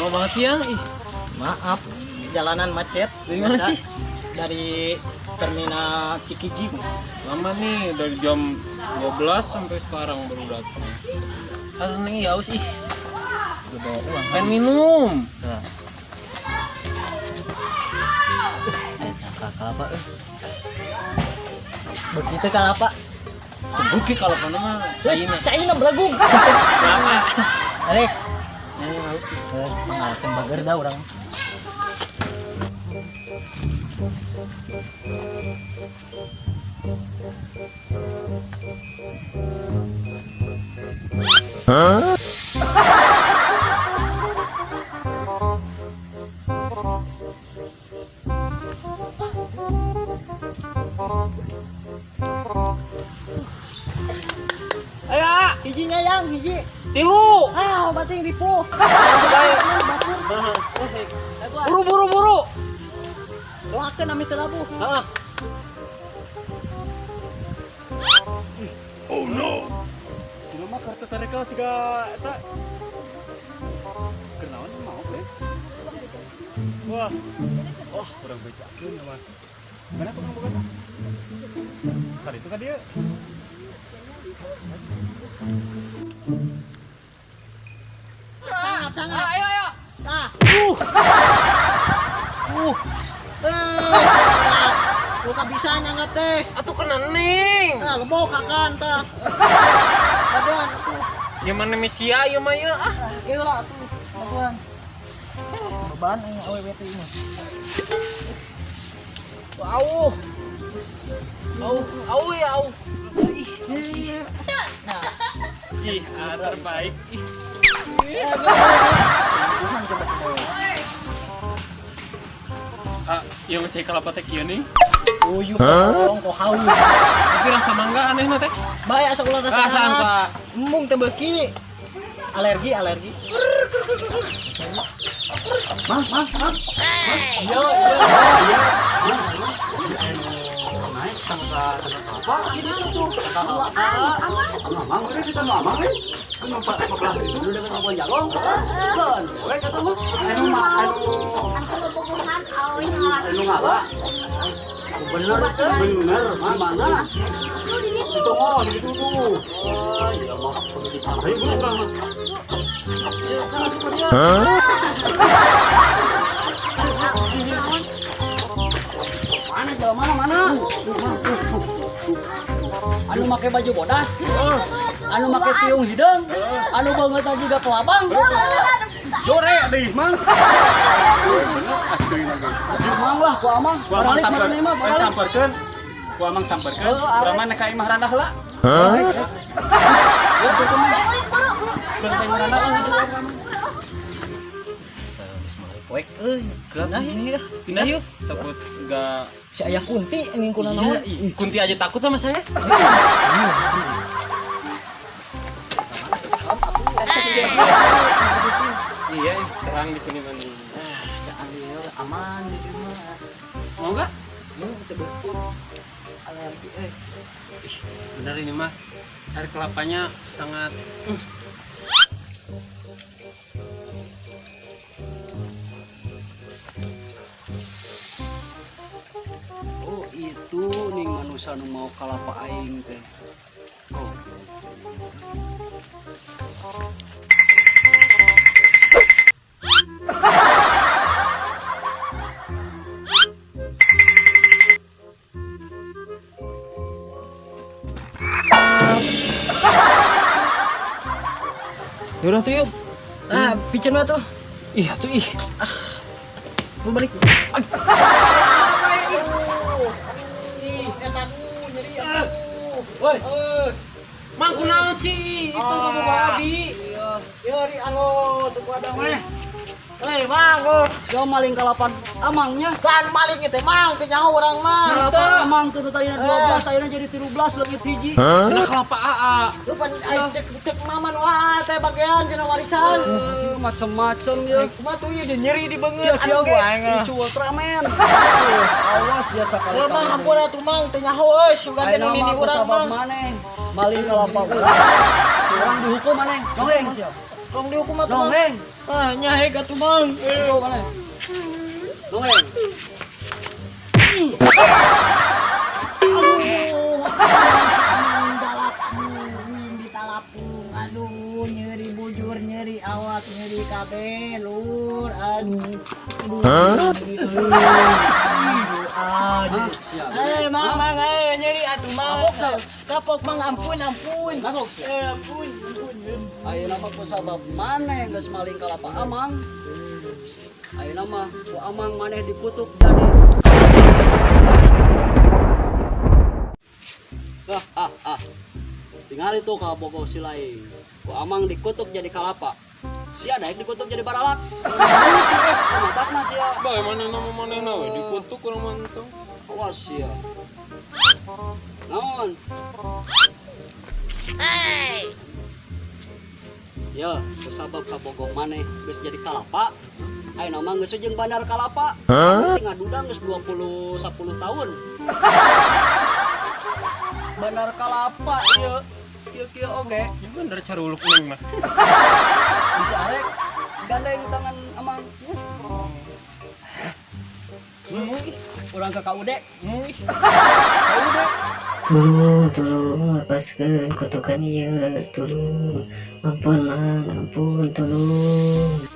Lama banget sih ya. Ih, Maaf, jalanan macet. dari mana Biasa. sih? Dari Terminal Cikijing. Lama nih dari jam 12 sampai sekarang baru datang. Aduh nih haus ih. Udah bawa uang. Pengen minum. Nah. Kalapa. Begitu kalapa. Tebuki kalau mana mah China. China belagung. Lama. Alek. Ini haus sih. Mengalahkan bager dah orang. Ayo, Hijinya yang hiji. tilu. Ah, bating ripuh. Buru. Doakeun nami teu labuh. Heeh. Dulu mah kartu tarekal siga eta. Kenaon mau deh. Wah. Oh, kurang bejakeun mah. Mana tukang bukan? Tadi itu kan dia. Sangat. Ayo. Tah. Lu bisa nyangat teh. Atuh kena ning. Nah, lembok kakan tah. Badan atuh. Ya mana Mesia ya mah ya. Ah, Ieu lah atuh. Badan. Beban ini awewe teh ini. au. Au ya au. Nah, Ih, terbaik. Ih. Tuhan coba. Ah, yang ngecek kelapa teh kieu nih. Uyuh kong ko haus. Tapi rasa mangga aneh mah teh. Bae asa ulah rasa Rasaan, panas. Pak. Embung teu beuki. Alergi. Mang. Iya. Naik sama apa? Gimana tuh? Mamang udah kita mamang kan? Kan mempat kelas itu udah dengan abang jalong. Kan, we kata lu. Anu ngala. Bener mah mana? Itu mah di situ tuh. Oh, ya mah perlu disampaikan orang. Mana jalan mana? Anu make baju bodas, anu make tiung hidung, anu banget aja juga kelabang. Jore deh, mang. Asli lagi. Mang lah, ku amang. Ku amang samperkeun. Ku amang samperkeun. Urang mah ka imah randah heula. Ya, tuh mang. Benteng randah lah. Geus mulai poek euy. Gelap di sini ya. Pindah yuk. Takut enggak. Si aya kunti ngingkuna Iya, naon? ih, Kunti aja takut sama saya. Iya, terang di sini mandi. Caan ieu aman di rumah. Mau enggak? Teu beuki. Alergi euy. Benar ini Mas. Air kelapanya sangat Oh itu ning manusia nu mau kalapa aing teh. Oh. Yaudah tuh yuk. Nah, piceun mah tuh. Ih, tuh ih. Lu balik. Ih, eta nyeri atuh. Woi. Mang kunaon sih? Itu kamu babi. Iya, ri anu teu kuadang mah. Hei, Mang, Sia maling kalapan amangnya. saan maling teh Mang, teu nyaho urang mah. Kalapan amang tuh tadinya 12, ayeuna jadi 13 leungit hiji. Cenah kelapa AA. Lu pan ais cek maman wah teh bagian cenah warisan. Masih macem-macem ya. Kumaha tuh ieu nyeri di beungeut Kia anu ge. Icu Ultraman. Awas ya sakali. Ulah Mang ampun atuh Mang, teu nyaho eus ulah teh Ayeuna nini mah urang sabab Mang. maneh. Maling kelapa urang dihukum maneh. Nongeng. Kong di hukum atuh. Dongeng. Ah, nyaheg atuh Mang. Ayo mana? Dongeng. Aduh, nyeri bujur, nyeri awak, nyeri kabeh, lur, aduh. Mang, nyeri atuh Mang. Kapok Mang, ampun. Ampun. Ayo nama ku sabab maneh geus maling kalapa amang. Ayo nama ku amang maneh dikutuk jadi. Tinggal itu ka bogo si lain. Ku amang dikutuk jadi kalapa. Sia daek dikutuk jadi baralak. Matakna sia. Bagaimana nama manehna we dikutuk kurang mantong. Awas sia. Naon? Ya, kusabab kabogong maneh geus jadi kalapa. Ayo nama geus jeung bandar kalapa. Tinggal dudang geus 10 tahun. Bandar kalapa ieu. Kieu oge. Ya bener caruluk neng mah. Bisa arek gandeng tangan amang. Urang ka KUD. Tolong lepaskan kutukan ieu, tolong. Ampun, Mang, ampun, tolong.